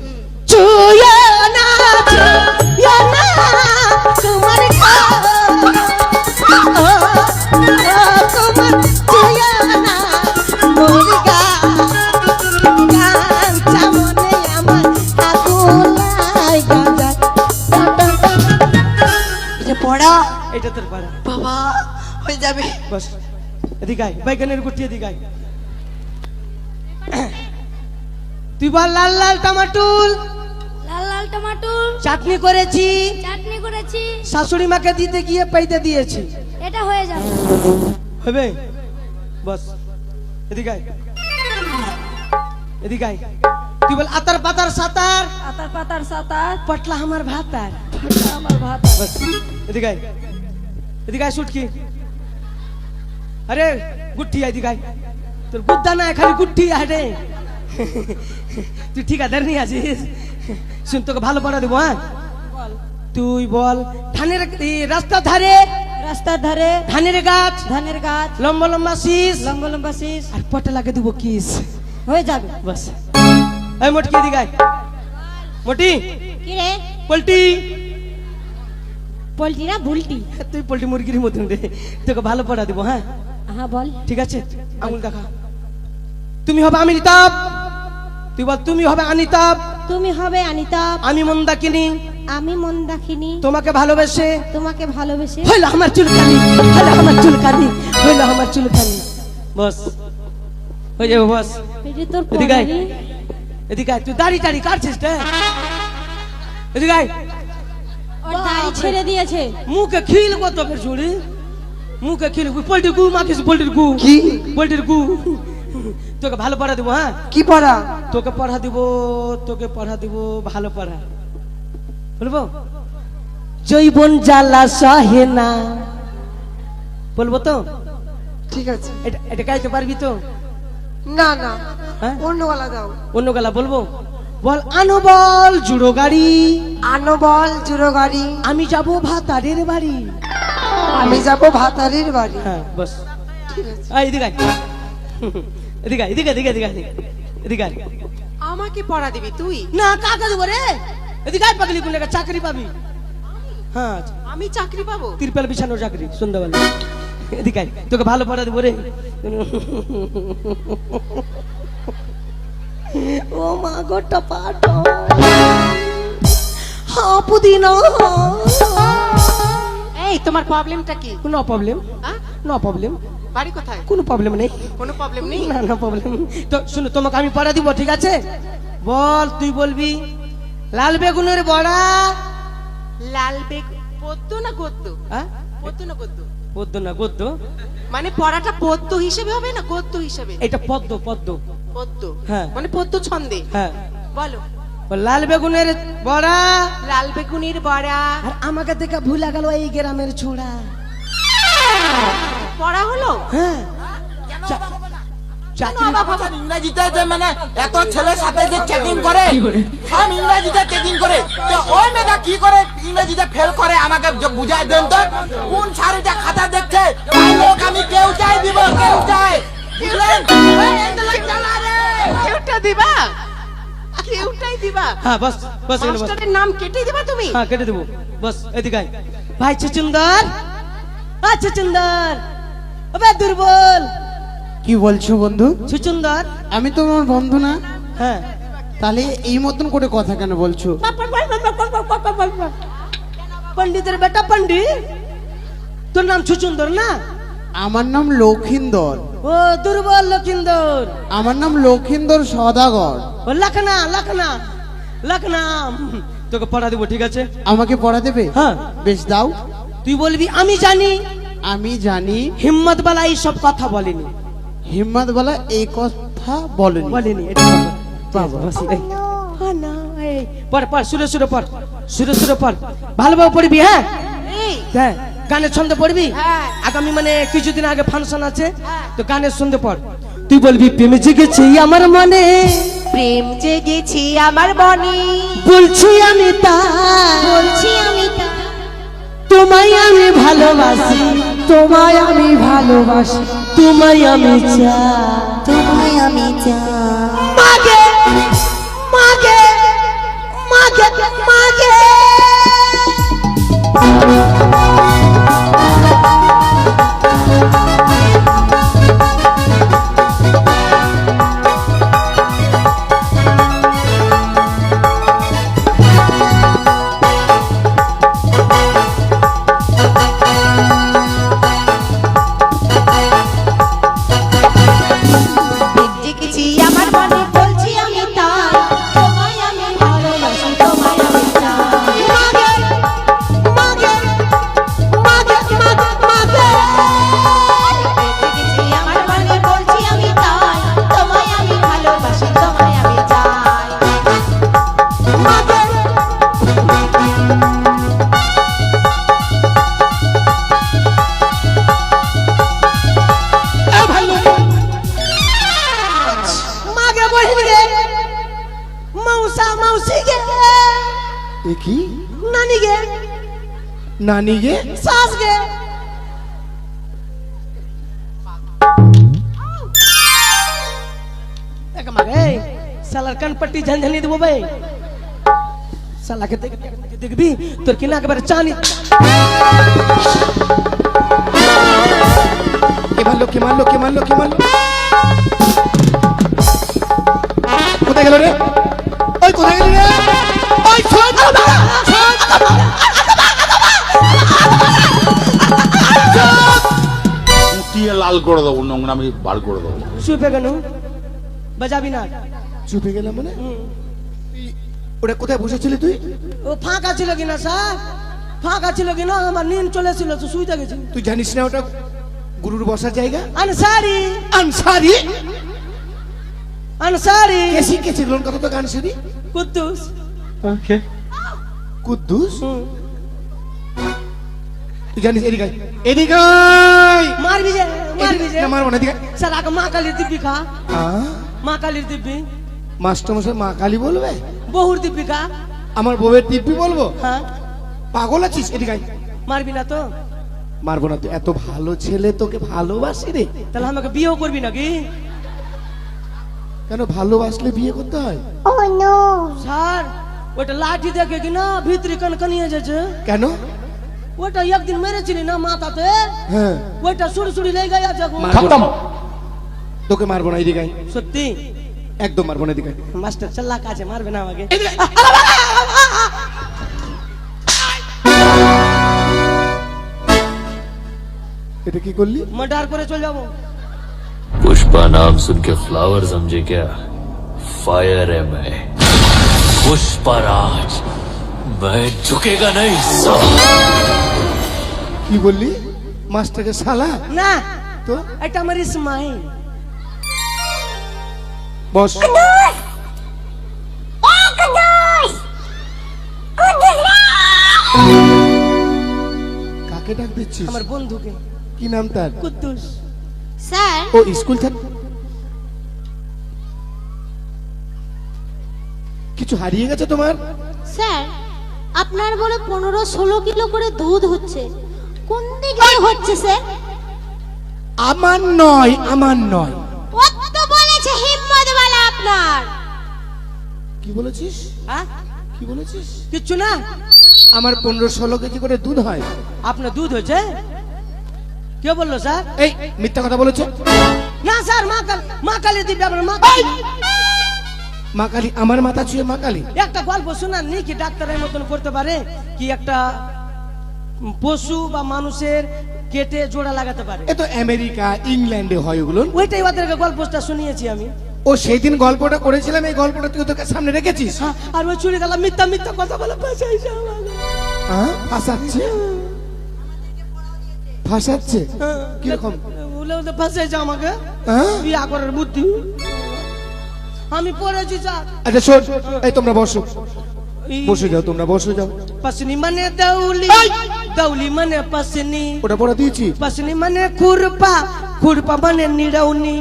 পড়া এটা তোর পড়া বাবা হয়ে যাবে। বস এদিকে আয়, বাইগানের গুটি এদিকে আয়। তুই বল লাল লাল টমাটুল লাল লাল টমাটোর চাটনি করেছি, চাটনি করেছি, শাশুড়ি মাকে দিতে গিয়ে পাইতে দিয়েছি। এটা হয়ে যাবে। হবে বস এদিকে আয়, এদিকে আয়। তুই বল আতার পাতার সাতার, আতার পাতার সাতার, পটলা আমার ভাতার। আমার ভাত। বস এদিকে আয়, এদিকে আয় শুটকি। আরে গুটি এদিকে আয়। তোর গুদ্দা না খালি গুটি আরে। তুই ঠিকাদার নিয়ে আছিস। শুন তোকে ভালো পড়া দেবো। হ্যাঁ তুই বল ধানের রাস্তার ধারে, রাস্তার ধারে ধানের গাছ, ধানের গাছ, লম্বা লম্বা শীষ, লম্বা লম্বা শীষ, আর পটে লাগে দিব কিস। হয়ে যাবে। বাস এই মোটকি এদিকে আয়। মোটি কি রে? পোল্টি। পোল্ট্রি না বুলটি? তুই পোল্টি মুরগির মতন রে। তোকে ভালো পড়া দেবো। হ্যাঁ হ্যাঁ বল। ঠিক আছে আঙুল দেখা। তুমি হবে আমিতাভ। তুই বল তুমি হবে অনিতাভ। তুমি হবে অনিতাভ, আমি মন্দাকিনী। আমি মন্দাকিনী, তোমাকে ভালোবেসে তোমাকে ভালোবেসে হইল আমার চুলকানি, হইল আমার চুলকানি, হইল আমার চুলকানি। বস হয়ে যাবে বস। এটা তোর এদিকে আয়, পড়ারি। এদিকে আয়। তুই দাড়ি টাড়ি কাটছিস রে। এদিকে আয়। ওর দাড়ি ছেড়ে দিয়েছে। মুখে খিল কত ফের ছুড়ি, মুখে খিল পোল্ট্রি গু মাখিস, পোল্ট্রির গু। কি পোল্ট্রির গু। তোকে ভালো পড়া দেবো। হ্যাঁ কি পড়া? তোকে পড়া দিব, তোকে পড়া দিব ভালো পড়া। বলবো জৈবন জ্বালা সহে না, বলবো তো? ঠিক আছে। এটা এটা গাইতে পারবি তো? না না হ্যাঁ অন্য গলা দাও। অন্য গলা বলবো। বল আনো বল জুড়ো গাড়ি, আনো বল জুড়ো গাড়ি, আমি যাবো ভাতারের বাড়ি। আমি যাব ভাতারির বাড়ি। হ্যাঁ বস ঠিক আছে। আয় এদিকে আয়। এদিকে আয়, এদিকে এদিকে এদিকে আয়, এদিকে আয়। আমাকে পড়া দিবি তুই? না কাকা দেবো রে। এদিকে আয় পাগলি কোন জায়গায় চাকরি পাবি। হ্যাঁ আমি চাকরি পাবো? তিরপাল বিছানোর চাকরি সন্ধ্যাবেলা। এদিকে আয়, তোকে ভালো পড়া দেবো রে। ও মা গো টপাটো পুদিনা। এই তোমার প্রবলেমটা কি? নো প্রবলেম, হ্যাঁ? নো প্রবলেম, বাড়ি কোথায়? কোনো প্রবলেম নেই। কোনো প্রবলেম নেই? না না প্রবলেম। তো শুনো তোমাকে আমি পড়া দিব, ঠিক আছে? বল তুই বলবি লাল বেগুনের বড়া। লাল বেগ পদ্ম না গদ্য? হ্যাঁ পদ্ম না গদ্য? পদ্ম না গদ্য। মানে পড়াটা পদ্য হিসেবে হবে না গদ্য হিসেবে? এটা পদ্ম পদ্ম। পদ্য হ্যাঁ। মানে পদ্য ছন্দে? হ্যাঁ বলো। বল, লাল বেগুনের বড়া। লাল বেগুনের বড়া। আর আমাকে দেখে ভুলে গেল এই গ্রামের ছোড়া। পড়া হলো? হ্যাঁ চাকরি ইংরেজিতে যে মানে এত ছেলের সাথে যে চেকিং করে, সব ইংরেজিতে চেকিং করে, তো ওই মেয়েটা কি করে ইংরেজিতে ফেল করে আমাকে বুঝাই দেন তো। কোন শাড়িটা খাতা দেখছে, ওই লোক আমি কেউ চাই দিব, কেউ চাই বুঝলেন? কেউটা দিবা? কেউটাই দিবা? হ্যাঁ বস বস এখানে বস। মাস্টারের নাম কেটে দিবা তুমি? হ্যাঁ কেটে দেবো। বস এদিকে আয়। ভাই চুচুন্দর, চুচুন্দর, ওবে দুর্বল। কি বলছো বন্ধু? চুচুন্দর। আমি তোমার বন্ধু না? হ্যাঁ তাহলে এই মতন করে কথা কেন বলছো? পণ্ডিতের বেটা পণ্ডিত, তোর নাম চুচুন্দর না? আমার নাম লক্ষিন্দর। ও দুর্বল লক্ষিন্দর। আমার নাম লক্ষিন্দর সদাগর। ও লখনা লখনা লখনা। তোকে পড়া দেবো, ঠিক আছে? আমাকে পড়া দেবে? হ্যাঁ বেশ দাও। তুই বলবি আমি জানি। আমি জানি হিম্মত বালা এই সব কথা বলেনি, হিম্মত বলা এই কথা বলেনি। বলেনি। এটা বাবা, বাস, এই। হ্যাঁ, না, এই। পড় পড়, সুরে সুরে পড়, সুরে সুরে পড়, ভালোভাবে পড়বি। হ্যাঁ হ্যাঁ, গানের ছন্দে পড়বি। আগামী মানে কিছুদিন আগে ফাংশন আছে, তো গানের ছন্দে পড়। তুই বলবি প্রেম জেগেছে আমার মনে, প্রেম জেগেছি আমার মনে, বলছি আমি তা, বলছি আমি তা, তোমায় আমি ভালোবাসি, তোমায় আমি ভালোবাসি, তোমায় আমি চাই, তোমায় আমি চাই। মাগে মাগে মাগে মাগে। প্রেম জেগেছি আমার মনে, বলছি আমি তাই, তোমায় আমি ভালোবাসি, তোমায় আমি চাই। মাগে মাগে মাগে মাগে মাগে। প্রেম জেগেছি আমার মনে, বলছি আমি তাই, তোমায় আমি ভালোবাসি, তোমায় আমি চাই। মাগে বহিন গে, মৌসা মৌসি গে, এ কি নানি গে, নানি গে? সাস গে। এক মাগে, এই শালার কানপট্টি ঝনঝনি দেবো ভাই। শালাকে দেখবি তোর কিনা একেবারে চানি। কে মারলো, কে মারলো, কে মারলো, কে মারলো? কোথায় গেল রে? ওই কোথায় গেলি রে? ওই শোন, উঠিয়ে লাল করে দেবো, নোংরামি বার করে দেবো। চুপে কেন বাজাবি না? চুপে গেলাম মানে? ওটা কোথায় বসেছিলি তুই? ও ফাঁকা ছিল কিনা স্যার, ফাঁকা ছিল কিনা, আমার নিন চলেছিল তো শুইতে গেছি। তুই জানিস না ওটা গুরুর বসার জায়গা? আনসারি আনসারি? আনসারি কে শিখেছিল কথা তো আনসারি? কুদ্দুস। কুদ্দুস? তুই জানিস? এদিকে আয়, এদিকে আয়। মারবি যে, মারবি যে। না, মারবো না, এদিকে আয়। স্যার আগে মা কালীর দিব্যি খা, মা কালীর দিব্যি। মাস্টার মশাই মা কালী বলবে? বহুর দিব্যি খা। আমার বউয়ের দিব্যি বলবো? হ্যাঁ, পাগল আছিস? এদিকে আয়। মারবি না তো? মারবো না, তুই এত ভালো ছেলে, তোকে ভালোবাসি রে। তাহলে আমাকে বিয়েও করবি নাকি? কেন ভালোবাসলে বিয়ে করতে হয়? স্যার ওটা লাঠি দেখে কিনা ভিতরে কনকনিয়ে যাচ্ছে। কেন? ওটা একদিন মেরেছিলি না মাথাতে, হ্যাঁ, ওইটা সুড়ি সুড়ি লেগে গেছে এখন। মারবো না। তোকে মারবো না, এদিকে আয়। সত্যি একদম মারবো না, এদিকে আয়। মাস্টার চাল্লাক আছে, মারবে না আমাকে। এটা কি করলি? মার্ডার করে চলে যাবো। पुष्पा नाम सुन के फ्लावर समझे क्या? फायर है मैं, पुष्पराज, मैं झुकेगा नहीं साला। কি বললি? মাস্টারকে শালা? না, তো এটা আমার ইসমাইল। বস। কাকে ডাক দিচ্ছিস? আমার বন্ধুকে। কি নাম তার? কুদ্দুস। স্যার, ও স্কুল ছাত্র? কিছু হারিয়ে গেছে তোমার? স্যার আপনার বলে 15-16 কিলো করে দুধ হচ্ছে, কোন দিকে হচ্ছে স্যার? আমার নয়, আমার নয়। কত বলেছে হিম্মত वाला আপনার। কি বলেছিস? হ্যাঁ, কি বলেছিস? কিচ্ছু না। আমার 15-16 কেজি করে দুধ হয়। আপনার দুধ হয়েছে? কে বললো স্যার? এই মিথ্যা কথা বলেছে। না স্যার, মা কালী দিব্যি, আপনার মা কালী। মা কালী? আমার মাথা ছুঁয়ে মা কালী? একটা গল্প শোনাননি কি ডাক্তারের মতন করতে পারে কি? একটা পশু বা মানুষের কেটে জোড়া লাগাতে পারে। এ তো আমেরিকা ইংল্যান্ডে হয় ওগুলো। ওইটাই ওদেরকে গল্পটা শুনিয়েছি আমি। ও সেই দিন গল্পটা করেছিলাম, এই গল্পটা তুই তোকে সামনে রেখেছিস? হ্যাঁ, আর ওই চুরি গেলাম মিথ্যা মিথ্যা কথা বলে ফাঁসাইছে আমাকে। হ্যাঁ, ফাঁসাচ্ছে। ফাঁসাচ্ছে কিরকম? উলে উলে ফাঁসেছে আমাকে হ্যাঁ? বিয়া করার বুদ্ধি আমি পড়েছি স্যার। আচ্ছা শোন, এই তোমরা বসো, বসে যাও, তোমরা বসে যাও। পাসনি মানে দাউলি, দাউলি মানে পাসনি, ওটা পড়া দিয়েছি। পাসনি মানে খুরপা, খুরপা মানে নিড়াউনি,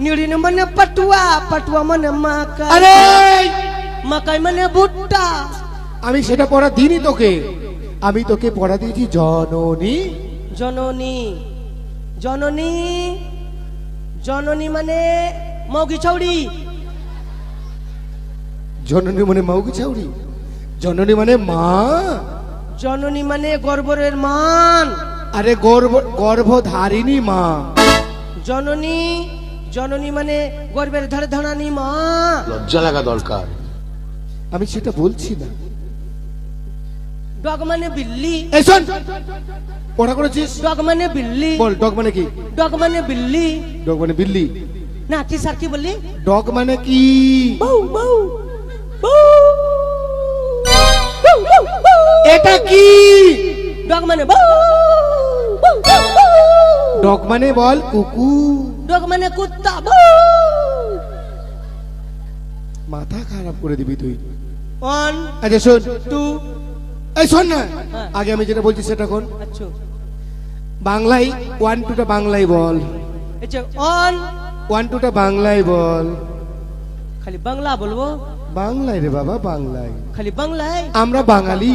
নিড়িনি মানে পাটুয়া, পাটুয়া মানে মাকাই, আরে মাকাই মানে ভুট্টা। আমি সেটা পড়া দিইনি তোকে, আমি তোকে পড়া দিয়েছি জননী। জননী, জননী, জননী মানে মৌগি ছাউড়ি, জননী মানে মাউকি ছাউরি, জননী মানে মা। জননী মানে গর্ভের মান, আরে গর্ভধারিণী মা। জননী, জননী মানে গর্ভের ধারে ধারানি মা। লজ্জা লাগা দরকার। আমি সেটা বলছি না। ডগ মানে বিল্লি, এই শোন, পড়া করেছিস? ডগ মানে বিল্লি, বল ডগ মানে কি? ডগ মানে বিল্লি। ডগ মানে বিল্লি। না কি স্যার কি বললি? ডগ মানে কি? বউ বউ বউ, বউ, বউ, বউ। এটা কি? ডগ মানে বউ, বউ, বউ, বউ। ডগ মানে বল কুকুর। ডগ মানে কুত্তা, বউ। মাথা খারাপ করে দিবি তুই। 1 আচ্ছা শোন, 2 এই শোন না, হ্যাঁ। আগে আমি যেটা বলছি সেটা কোন? আচ্ছা বাংলায় 1 2 টা বাংলায় বল। আচ্ছা 1 1 2 টা বাংলায় বল। খালি বাংলা বলবো, বাংলায় রে বাবা, বাংলায়। খালি বাংলায়। আমরা বাঙালি,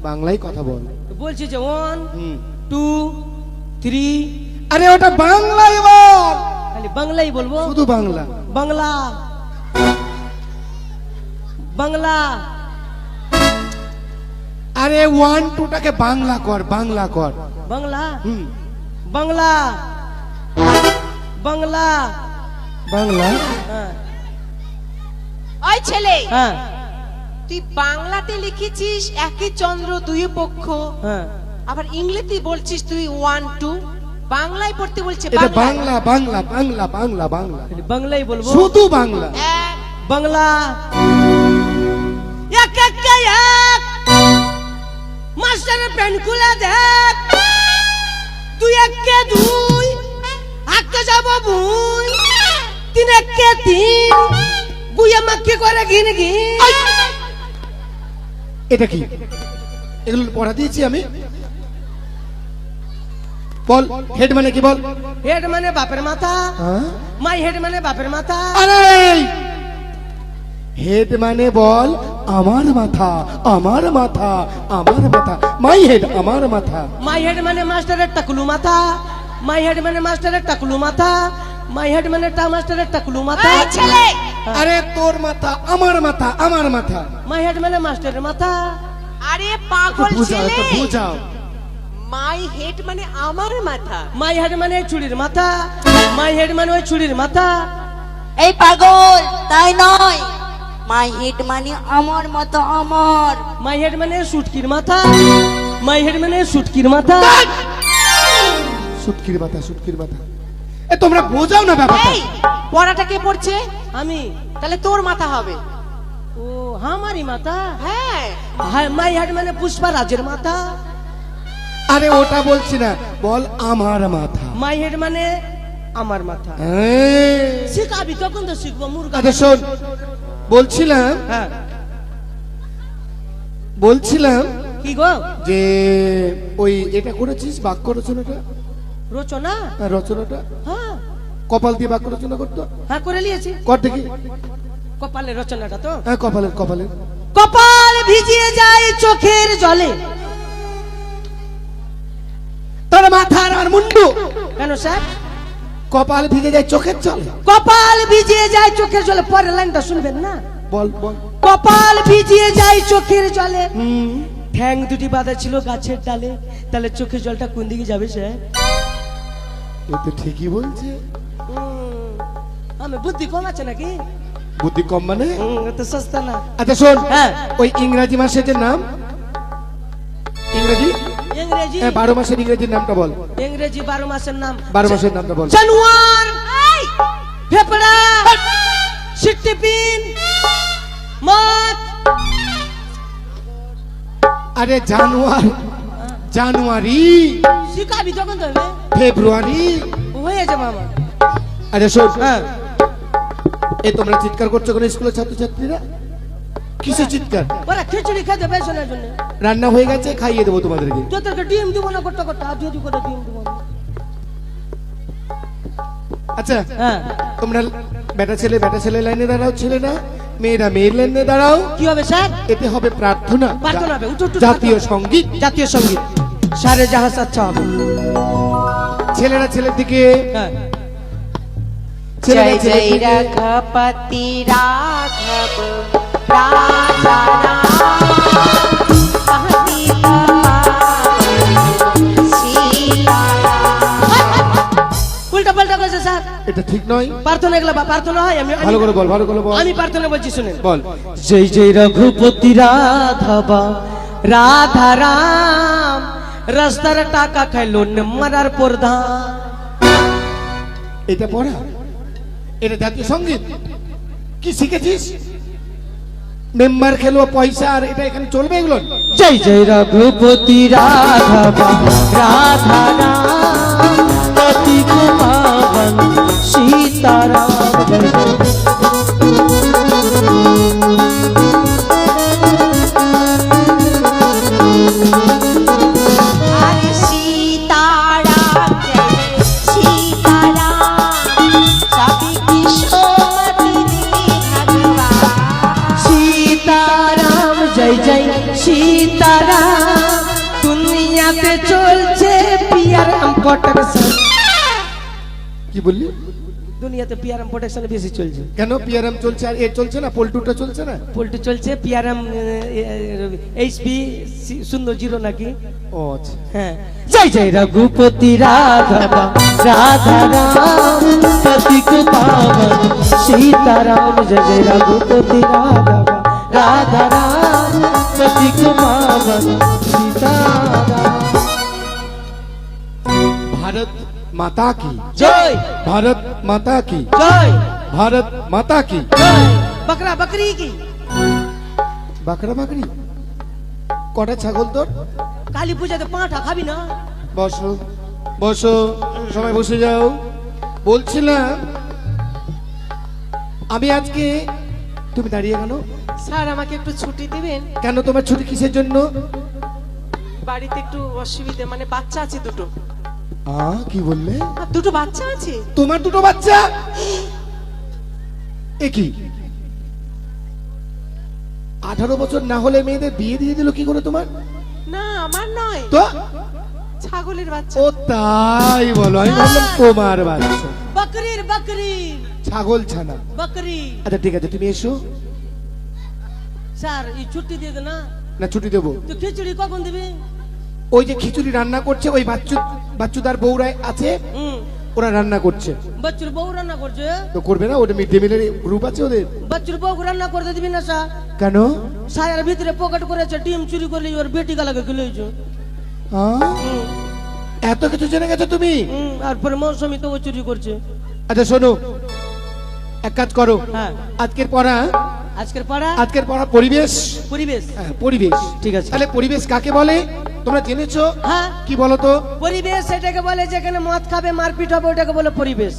বাংলায় কথা বল। বলছি যে 1 হুম। 2 3, আরে ওটা বাংলায় বল, খালি বাংলাই বলবো। শুধু বাংলা। বাংলা, বাংলা। আরে 1 2 টাকে বাংলা কর, বাংলা কর। বাংলা, হুম, বাংলা, বাংলা। বাংলা। হ্যাঁ ওই ছেলে, হ্যাঁ তুই বাংলাতে লিখেছিস একই চন্দ্র দুই পক্ষ, হ্যাঁ। আবার ইংরেজি বলছিস তুই 1 2, বাংলায় পড়তে বলছে এটা বাংলায়। বাংলা, বাংলা, বাংলা, বাংলা, বাংলা, খালি বাংলাই বলবো, শুধু বাংলা। এক, বাংলা। এক এক এক মাস্টারের পেন খুলে দেখ, 2 1 2 আঁকতে যাব বুই, 3 1 3 বুইয়া মাখি করে ঘিন ঘিন। এটা কি? এগুলো পড়া দিয়েছি আমি। বল হেড মানে কি? বল। হেড মানে বাপের মাথা, হ্যাঁ? মাই হেড মানে বাপের মাথা। আরে হেড মানে বল আমার মাথা, আমার মাথা, আমার মাথা। মাই হেড আমার মাথা। মাই হেড মানে মাস্টারের টাকলু মাথা, মাই হেড মানে মাস্টারের টাকলু মাথা, মাই হেড মানে মাস্টারের টাকলু মাথা। ওই ছেলে, আরে তোর মাথা আমার মাথা, আমার মাথা। মাই হেড মানে মাস্টারের মাথা। আরে পাগল বুঝাও, ছেলে, এটা বুঝাও। মাই হেড মানে আমার মাথা। মাই হেড মানে চুড়ির মাথা, মাই হেড মানে ওই চুড়ির মাথা। এই পাগল, তাই নয়, মাই হেড মানে আমার মতো আমার। মাই হেড মানে সুটকির মাথা, মাই হেড মানে সুটকির মাথা। সুটকির মাথা, সুটকির মাথা। এ তোমরা বোঝাও না ব্যাপারটা। এই পড়াটা কে পড়ছে? আমি। তাহলে তোর মাথা হবে। ও আমারই মাথা। হ্যাঁ, হ্যাঁ, মাই হেড মানে পুষ্পা রাজের মাথা। আরে ওটা বলছি না, বল আমার মাথা। মাই হেড মানে আমার মাথা। হ্যাঁ। শিখাবি তখন তো শিখবো মুরগা। আচ্ছা শোন, বলছিলাম, হ্যাঁ বলছিলাম কি গো? যে ওই এটা করেছিস বাক্য রচনাটা? রচনা? হ্যাঁ, রচনাটা হ্যাঁ কপাল দিয়ে বাক্য রচনা করতো। হ্যাঁ করে নিয়েছি। কর দেখি। কপালের রচনাটা তো। হ্যাঁ, কপালের, কপালের। কপাল ভিজিয়ে যায় চোখের জলে। তোর মাথার আর মুন্ডু। কেন স্যার? কপাল ভিজে যায় চোখের জলে। কপাল ভিজিয়ে যায় চোখের জলে। পরের লাইনটা শুনবেন না? বল বল। কপাল ভিজিয়ে যায় চোখের জলে, হুম, ঠ্যাং দুটি বাঁধা ছিল গাছের ডালে, তাহলে চোখের জলটা কোন দিকে যাবে স্যার? এ তো ঠিকই বলছে। আমি বুদ্ধি কম আছে নাকি? বুদ্ধি কম মানে? এত সস্তা না। আচ্ছা শোন, হ্যাঁ। ওই ইংরাজি মাসের যে নাম, ইংরাজি ইংরেজি, 12 মাসের ইংরেজির নামটা বল। ইংরেজি 12 মাসের নাম। 12 মাসের নামটা বল। জানুয়ার, ফেফড়া, সিটিপিন, মাছ। আরে জানুয়ারি, শিখাবি তখন তো হবে। ফেব্রুয়ারি। হয়েছে মামা। আচ্ছা শোন, হ্যাঁ এই তোমরা চিৎকার করছো কেন স্কুলের ছাত্রছাত্রীরা? কিসে চিৎকার? ওরা খিচুড়ি খেতে বেসনের জন্য। রান্না হয়ে গেছে, খাইয়ে দেবো তোমাদেরকে। তোদেরকে ডিম দিব না করতে করতে আর যদি করে ডিম দিব না। আচ্ছা হ্যাঁ তোমরা বেটা ছেলে লাইনে দাঁড়াও, ছেলে না মেয়েরা মেয়ের লাইনে দাঁড়াও। কি হবে স্যার? এতে হবে প্রার্থনা, প্রার্থনা হবে, উঠো, উঠো, জাতীয় সঙ্গীত। জাতীয় সঙ্গীত সারে জাহাজ আচ্ছা হবে। ছেলেরা ছেলের দিকে, হ্যাঁ ছেলেরা জয় ছেলের জয় দিকে। রঘপতি রাঘব রাজা রাম পতিত পাবন সীতারাম। উল্টা পাল্টা করেছে স্যার। এটা ঠিক নয়, প্রার্থনা এগুলো প্রার্থনা হয়। আমি ভালো করে বল, ভালো করে বল। আমি প্রার্থনা বলছি শুনেন। বল। জয় জয় রঘুপতি রাধবা রাধা রাম রাস্তার টাকা খাইলো মারার প্রধান। এটা পড়া, এটা জাতীয় সঙ্গীত। কি শিখেছিস? মেম্বার খেলো পয়সা, আর এটা এখানে চলবে এগুলো? জয় জয় রঘুপতি রাধবা রাধা রাম পতিত পাবন সীতারাম। জয় জয়। হরে সীতারাম জয় সীতারাম সবে কিশোরী ভগবান। সীতারাম জয় জয় সীতারাম দুনিয়াতে চলছে পিয়ারাম প্রোটেকশন। কি বললি? দুনিয়াতে পিয়ারাম প্রোটেকশন বেশি চলছে। কেন পিআরএম চলছে আর এ চলছে না? পল্টুটা চলছে না? পোল্ট্রি চলছে পিয়ারাম এইচপি সুন্দর জিরো নাকি। ও আচ্ছা। হ্যাঁ জয় জয় রঘুপতি রাঘবা রাধা রাম পতিত পাবন সীতারাম। জয় জয় রঘুপতি রাঘবা রাধা রাম পতিত পাবন সীতারাম। ভারত মাতা কি জয় ভারত মাতা কি জয় ভারত মাতা কি। জয়। বকরা বকরি কি বাকরা বাকরি কটা ছাগল তোর? কালী পূজাতে পাঁঠা খাবি না? বসো বসো, সবাই বসে যাও। বলছিলাম আমি আজকে, তুমি দাঁড়িয়ে গেল স্যার আমাকে একটু ছুটি দিবেন? কেন? তোমার ছুটি কিসের জন্য? বাড়িতে একটু অসুবিধা, মানে বাচ্চা আছে দুটো। কি বললে? আর দুটো বাচ্চা আছে। তোমার দুটো বাচ্চা? এ কি 18 বছর না হলে মেয়েদের বিয়ে দিয়ে দিল কি করে তোমার? না আমার নয়, তো ছাগলের বাচ্চা। ও তাই বলো, আমি ভাবলাম তোমার বাচ্চা। বকরির বকরি ছাগল ছানা। বকরি। আচ্ছা ঠিক আছে, তুমি এসো। স্যার এই ছুটি দিয়ে দে না। না ছুটি দেবো। তো খিচুড়ি কখন দিবি? ওই যে খিচুড়ি রান্না করছে, ওই বাচ্চুদার বউরা আছে, ওরা রান্না করছে। বাচ্চুর বউ রান্না করছে? তো করবে না? ওটা মিড ডে মিলের গ্রুপ আছে ওদের। বাচ্চুর বউ রান্না করতে দিবি না স্যার? কেন? সায়ার ভিতরে পকেট করেছে, ডিম চুরি করলে ওর বেটি গালাকে খেলেছো। এত কিছু জেনে গেছো তুমি? আর পরে মৌসুমি তো ও চুরি করছে। আচ্ছা শোনো, এক কাজ করো, হ্যাঁ আজকের পড়া আজকের পড়া পরিবেশ। পরিবেশ। হ্যাঁ, পরিবেশ। ঠিক আছে। তাহলে পরিবেশ কাকে বলে তোমরা জেনেছো? হ্যাঁ কি বলো তো? পরিবেশ সেটাকে বলে যেখানে মদ খাবে মারপিট হবে, ওটাকে বলে পরিবেশ।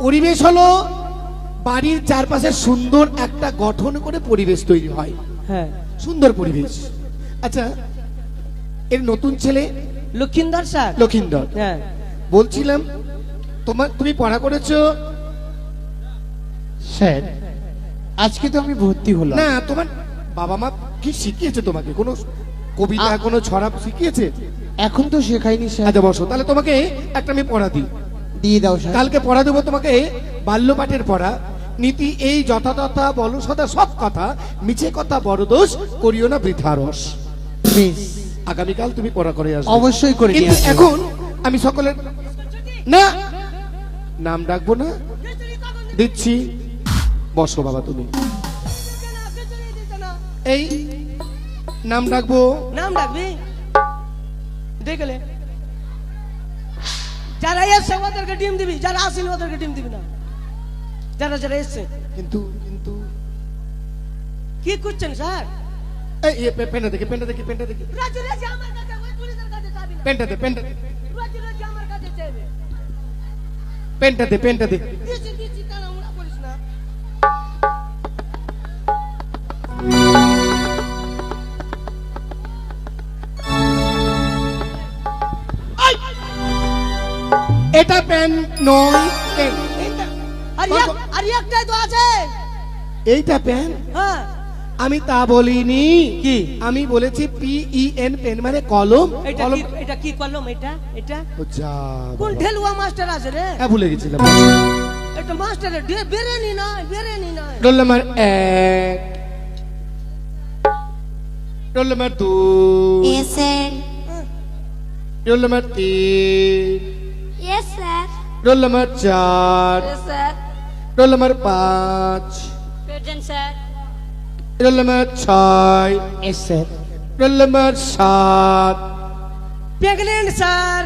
পরিবেশ হলো বাড়ির চারপাশে সুন্দর একটা গঠন করে পরিবেশ তৈরি হয়। হ্যাঁ সুন্দর পরিবেশ। আচ্ছা এর নতুন ছেলে লক্ষিন্দর স্যার। লক্ষিন্দর, হ্যাঁ বলছিলাম তুমি পড়া করেছো? স্যার আজকে তো আমি ভর্তি হলাম। না, তোমার বাবা মা কি শিখিয়েছে তোমাকে? কোনো কবিতা, কোনো ছড়া শিখিয়েছে? এখন তো শেখাইনি স্যার। আচ্ছা বসো, তাহলে তোমাকে একটা আমি পড়া দিই। দিয়ে দাও স্যার। কালকে পড়া দেবো তোমাকে বাল্যপাঠের পড়া। নীতি এই যথাযথা বলো সদা সব কথা, মিছে কথা বড় দোষ, করিও না বৃথা রস। বেশ, আগামীকাল তুমি পড়া করে আসবে। অবশ্যই করে নিয়ে কিন্তু আসবো। এখন আমি সকলের না নাম ডাকবো না, দিচ্ছি। বসো বাবা তুমি। এই নাম ডাকবো। নাম ডাকবি? দেখলে যারা এসছে ওদেরকে ডিম দিবি, যারা আসেনি ওদেরকে ডিম দিবি না। যারা যারা এসছে। কিন্তু কি করছেন স্যার? এই পেনটা দেখি। রাজু রাজু আমার কাছে, ওই পুলিশের কাছে যাবি না। পেনটা দে পেনটা দে পেনটা দে পেনটা দে এটা পেন নয় পেন আর একটাই তো আছে। এইটা পেন হ্যাঁ আমি তা বলিনি কি? আমি বলেছি PEN পেন মানে কলম এটা কলম কি, এটা কি কলম? এটা ও যা কোন বাবা। ঢেলুয়া মাস্টার আছে রে? হ্যাঁ ভুলে গেছিলাম। এটা মাস্টারের বেরেনি নয়। Roll number 1, roll number 2, Yes, sir. Roll number 3, Yes, sir. Roll number 4, sir. Roll number 5, Present, sir. Roll number 6, S sir. Roll number 7। Pregnant sir.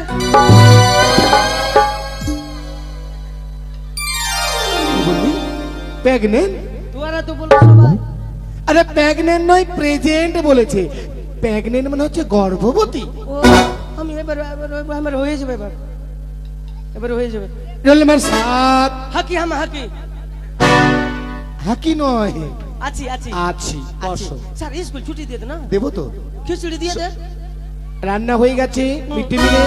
বলবি প্রেগনেন্ট? তোরা তো বলো সবাই। আরে প্রেগনেন্ট নয় প্রেজেন্ট বলেছে। প্রেগনেন্ট মানে হচ্ছে গর্ভবতী। ও আমি এবার হয়ে যাবে এবার হয়ে যাবে। Roll number 7। হাকি হাকি নয় আছি আছি বসো। স্যার স্কুল ছুটি দিয়ে দে না, দেবো তো। খিচুড়ি দিয়ে দে। রান্না হয়ে গেছে মিড ডে মিলে।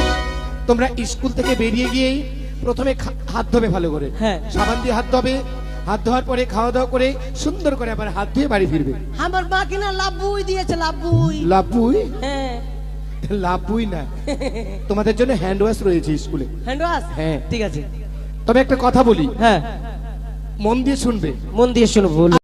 তোমরা স্কুল থেকে বেরিয়ে গিয়েই প্রথমে হাত ধোবে ভালো করে। হ্যাঁ। সাবান দিয়ে হাত ধোবে। হাত ধোয়ার পরে খাওয়া দাওয়া করে সুন্দর করে আবার হাত ধুয়ে বাড়ি ফিরবে। আমার মা কিনা লাভুই দিয়েছে, লাভুই। লাপুই? হ্যাঁ লাপুই না, তোমাদের জন্য হ্যান্ড ওয়াশ রয়েছে স্কুলে। Hand wash? হ্যাঁ। ঠিক আছে। তবে একটা কথা বলি, হ্যাঁ মন দিয়ে শুনবে। মন দিয়ে শুনো।